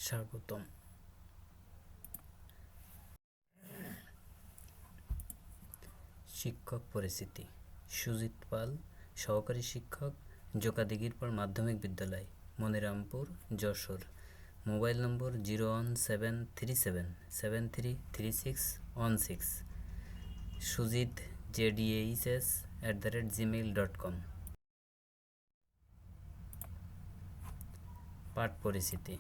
স্বাগতম। শিক্ষক পরিচিতি। সুজিত পাল, সহকারী শিক্ষক, জোকাদিগিরপাড় মাধ্যমিক বিদ্যালয়, মনিরামপুর, যশোর। মোবাইল নম্বর 01737733616। সুজিত JDHS@gmail.com। পাঠ পরিচিতি।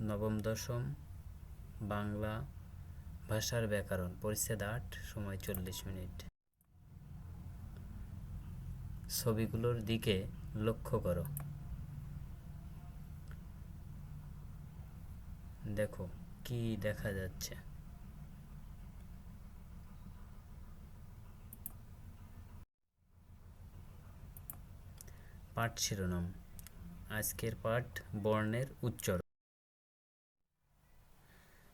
নবম দশম বাংলা ভাষার ব্যাকরণ, পরিচ্ছেদ 8, সময় 40 মিনিট। ছবিগুলোর দিকে লক্ষ্য করো। দেখো কি দেখা যাচ্ছে। পাঠ শিরোনাম। আজকের পাঠ বর্ণের উচ্চারণ।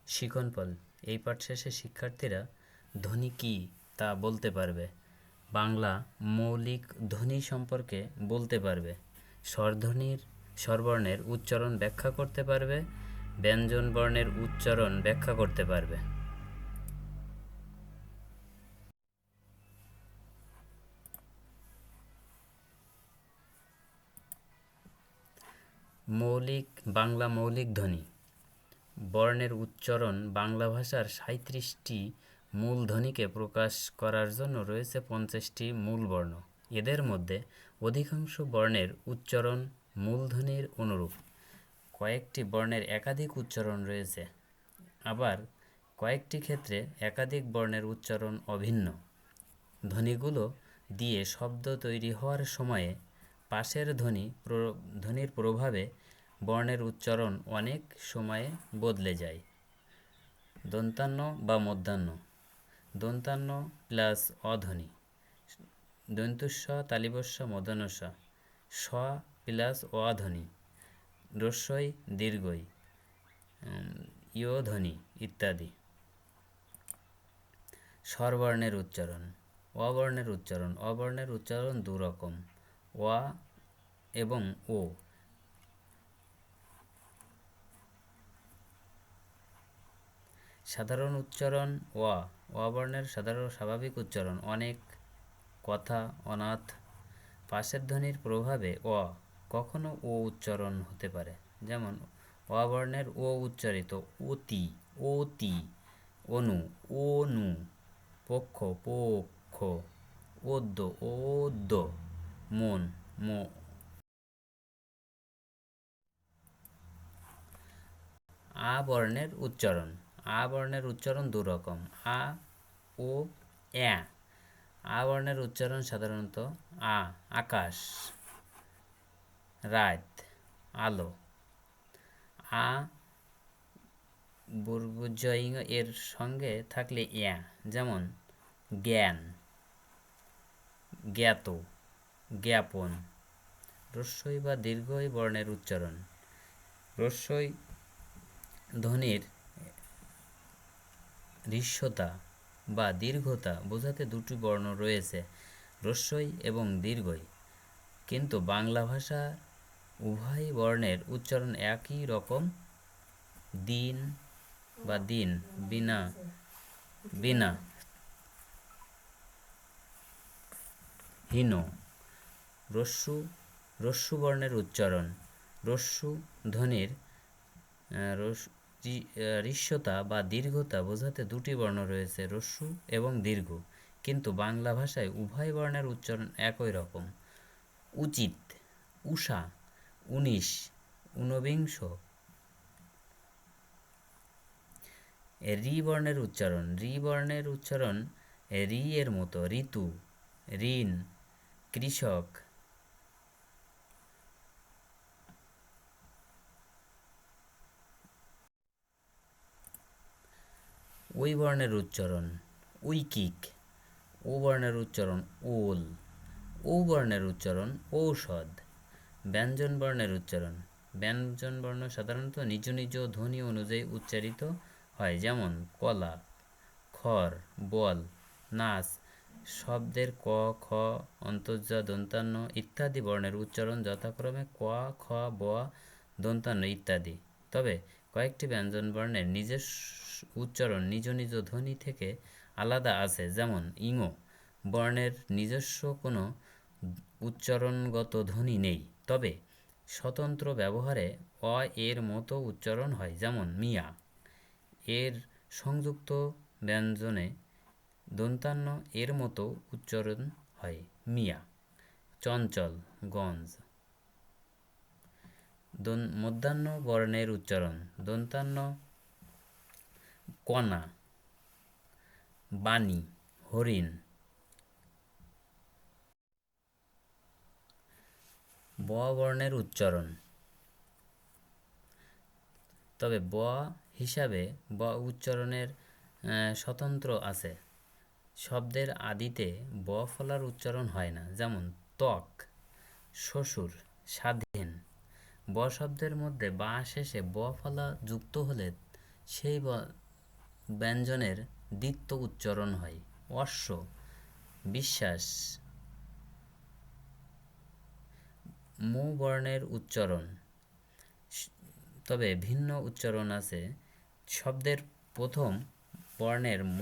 শিকনপল। এই পাঠ শেষে শিক্ষার্থীরা ধ্বনি কী তা বলতে পারবে, বাংলা মৌলিক ধ্বনি সম্পর্কে বলতে পারবে, স্বরবর্ণের উচ্চারণ ব্যাখ্যা করতে পারবে, ব্যঞ্জন বর্ণের উচ্চারণ ব্যাখ্যা করতে পারবে। বাংলা মৌলিক ধ্বনি। বর্ণের উচ্চারণ। বাংলা ভাষার 37টি মূল ধ্বনিকে প্রকাশ করার জন্য রয়েছে 50টি মূল বর্ণ। এদের মধ্যে অধিকাংশ বর্ণের উচ্চারণ মূলধ্বনির অনুরূপ। কয়েকটি বর্ণের একাধিক উচ্চারণ রয়েছে, আবার কয়েকটি ক্ষেত্রে একাধিক বর্ণের উচ্চারণ অভিন্ন। ধ্বনিগুলো দিয়ে শব্দ তৈরি হওয়ার সময়ে পাশের ধ্বনির প্রভাবে বর্ণের উচ্চারণ অনেক সময়ে বদলে যায়। দন্তান্ন বা মধ্যাহ্ন। দন্তান্ন প্লাস অধ্বনি। দন্তুস্ব তালিবস্য মূর্ধন্যস্ব। স প্লাস অধ্বনি। রস্বই দীর্ঘই, ইয় ধ্বনি ইত্যাদি। স্বরবর্ণের উচ্চারণ। অবর্ণের উচ্চারণ। অবর্ণের উচ্চারণ দুরকম, অ এবং ও। সাধারণ উচ্চারণ অ। অবর্ণের সাধারণ স্বাভাবিক উচ্চারণ অনেক, কথা, অনাথ। পাশের ধ্বনির প্রভাবে অ কখনো ও উচ্চারণ হতে পারে, যেমন অবর্ণের ও উচ্চারিত অতি, অতি, অনু, অনু, পক্ষ, পক্ষ, ওদ্য, ওদ্য, মন, মো। আ বর্ণের উচ্চারণ। আ বর্ণের উচ্চারণ দুরকম, আ ও অ্যা। আ বর্ণের উচ্চারণ সাধারণত আ, আকাশ, রাত, আলো। আ বর্গজয় এর সঙ্গে থাকলে অ্যা, যেমন জ্ঞান, জ্ঞাত, জ্ঞাপন। রস্বই বা দীর্ঘই বর্ণের উচ্চারণ। রস্বই ধ্বনির হ্রস্বতা বা দীর্ঘতা বোঝাতে দুটি বর্ণ রয়েছে, রস্বই এবং দীর্ঘই। কিন্তু বাংলা ভাষা উভয় বর্ণের উচ্চারণ একই রকম। দিন বা দিন, বিনা, বিনা, হীন। রস্যু বর্ণের উচ্চারণ। রস্যু ধ্বনির হ্রস্বতা বা দীর্ঘতা বোঝাতে দুটি বর্ণ রয়েছে, রস্যু এবং দীর্ঘ। কিন্তু বাংলা ভাষায় উভয় বর্ণের উচ্চারণ একই রকম। উচিত, উষা, 19, ঊনবিংশ। রি বর্ণের উচ্চারণ। রি বর্ণের উচ্চারণ রি এর মতো, ঋতু, ঋণ, কৃষক। ওই বর্ণের উচ্চারণ ঐকিক। ও বর্ণের উচ্চারণ ওল। ও বর্ণের উচ্চারণ ঔষধ। ব্যঞ্জন বর্ণের উচ্চারণ। ব্যঞ্জন বর্ণ সাধারণত নিজ নিজ ধ্বনি অনুযায়ী উচ্চারিত হয়, যেমন কলা, খড়, বল, নাচ। শব্দের ক, খ, অন্তর্জা, দন্তান্ন ইত্যাদি বর্ণের উচ্চারণ যথাক্রমে ক, খ, ব, দন্তান্ন ইত্যাদি। তবে কয়েকটি ব্যঞ্জন বর্ণের নিজস্ব উচ্চারণ নিজ নিজ ধ্বনি থেকে আলাদা আছে, যেমন ইঙ বর্ণের নিজস্ব কোনো উচ্চারণগত ধ্বনি নেই, তবে স্বতন্ত্র ব্যবহারে অ এর মতো উচ্চারণ হয়, যেমন মিয়া। এর সংযুক্ত ব্যঞ্জনে দন্তান্ন এর মতো উচ্চারণ হয়, মিয়া। চঞ্চল গঞ্জ। মধ্যাহ্ন বর্ণের উচ্চারণ দন্তান্ন কণা, বাণী, হরিণ। ব বর্ণের উচ্চারণ, তবে ব হিসাবে ব উচ্চারণের স্বতন্ত্র আছে। শব্দের আদিতে ব ফলার উচ্চারণ হয় না, যেমন ত্বক, শ্বশুর, স্বাধীন। ব শব্দের মধ্যে বা শেষে ব ফলা যুক্ত হলে সেই ব্যঞ্জনের দ্বিত্ব উচ্চারণ হয়। অশ্ব, বিশ্বাস। মু বর্ণের উচ্চারণ, তবে ভিন্ন উচ্চারণ আছে। শব্দের প্রথম বর্ণের ম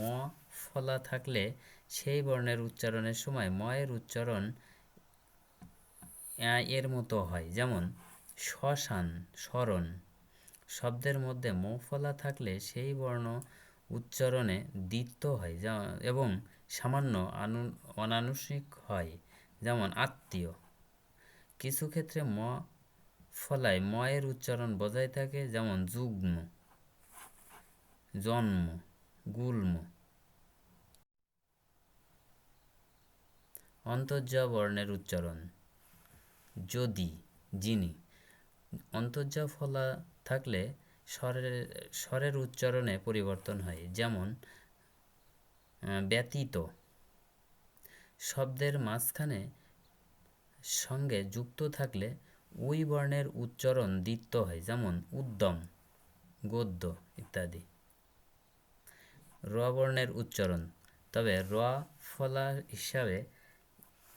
ফলা থাকলে সেই বর্ণের উচ্চারণের সময় ম এর উচ্চারণ এর মতো হয়, যেমন শ্মশান, স্মরণ। শব্দের মধ্যে ম ফলা থাকলে সেই বর্ণ উচ্চারণে দ্বিত্ব হয় এবং সামান্য অনানুষ্ঠানিক হয়, যেমন আত্মীয়। কিছু ক্ষেত্রে ম ফলায় ম এর উচ্চারণ বজায় থাকে, যেমন যুগ্ম, জন্ম, গুল্ম। অন্তর্জা বর্ণের উচ্চারণ, যদি, যিনি। অন্তর্জা ফলা থাকলে স্বরের উচ্চারণে পরিবর্তন হয়, যেমন ব্যতীত। শব্দের মাঝখানে সঙ্গে যুক্ত থাকলে ওই বর্ণের উচ্চারণ দ্বিত্ব হয়, যেমন উদ্যম, গদ্য ইত্যাদি। র বর্ণের উচ্চারণ, তবে র ফলা হিসাবে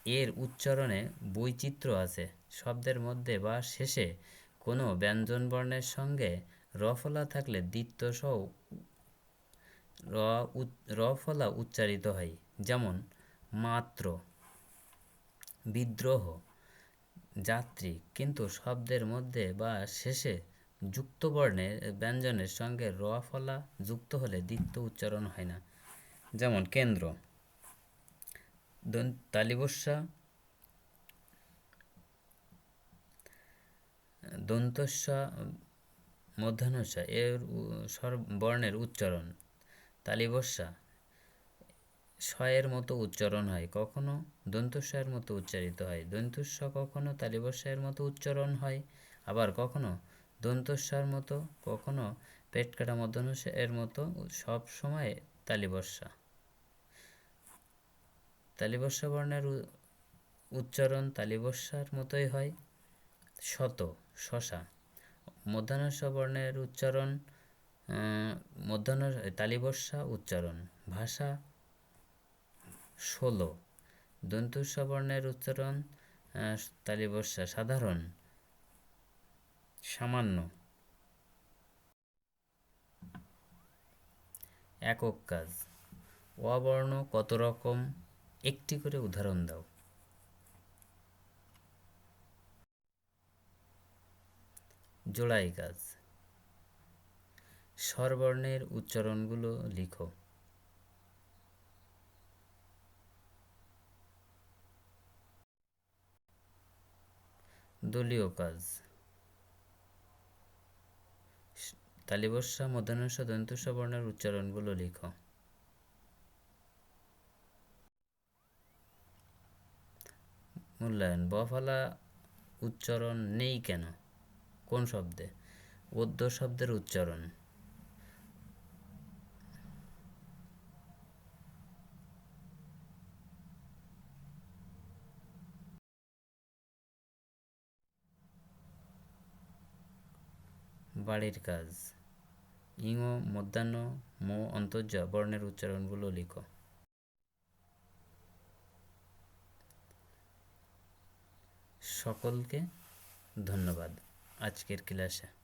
এর উচ্চারণে বৈচিত্র্য আছে। শব্দের মধ্যে বা শেষে কোনো ব্যঞ্জনবর্ণের সঙ্গে র ফলা থাকলে দ্বিত্ব সহ র ফলা উচ্চারিত হয়, যেমন মাত্র, বিদ্রোহ, যাত্রী। কিন্তু শব্দের মধ্যে বা শেষে যুক্ত বর্ণের ব্যঞ্জনের সঙ্গে র ফলা যুক্ত হলে দ্বিত্ব উচ্চারণ হয় না, যেমন কেন্দ্র। তালিবস্যা দন্তস্যা মধ্যাহ্নস্যা এর বর্ণের উচ্চারণ তালিবস্যা স্বয়ের মতো উচ্চারণ হয়, কখনো দন্তস্বয়ের মতো উচ্চারিত হয়। দন্তস্ব কখনো তালিবস্যের মতো উচ্চারণ হয়, আবার কখনো দন্তস্বর মতো, কখনো পেট কাটা মধ্যাহ্নস্য এর মতো, সব সময় তালিবস্যা। তালিবস্যা বর্ণের উচ্চারণ তালিবস্যার মতোই হয়। শত, শশা। মধ্যাহ্নস্য বর্ণের উচ্চারণ তালিবস্যা উচ্চারণ। ভাষা 16। দন্তস্য বর্ণের উচ্চারণ তালিবস্যা। সাধারণ, সামান্য। একক কাজ। অবর্ণ কত রকম, একটি করে উদাহরণ দাও। জোড়াই কাজ। স্বরবর্ণের উচ্চারণগুলো লিখো। দলীয় কাজ। তালিবস্যা, মধ্যাহ্নস্য, দন্তস্য বর্ণের উচ্চারণগুলো লিখো। মূল্যায়ন। বফলা উচ্চারণ নেই কেন, কোন শব্দে? অদ্য শব্দের উচ্চারণ। বাড়ির কাজ। ইং, মধ্যাহ্ন, মো, অন্তর্জা বর্ণের উচ্চারণগুলো লিখো। সকলকে ধন্যবাদ। আজকের ক্লাসে।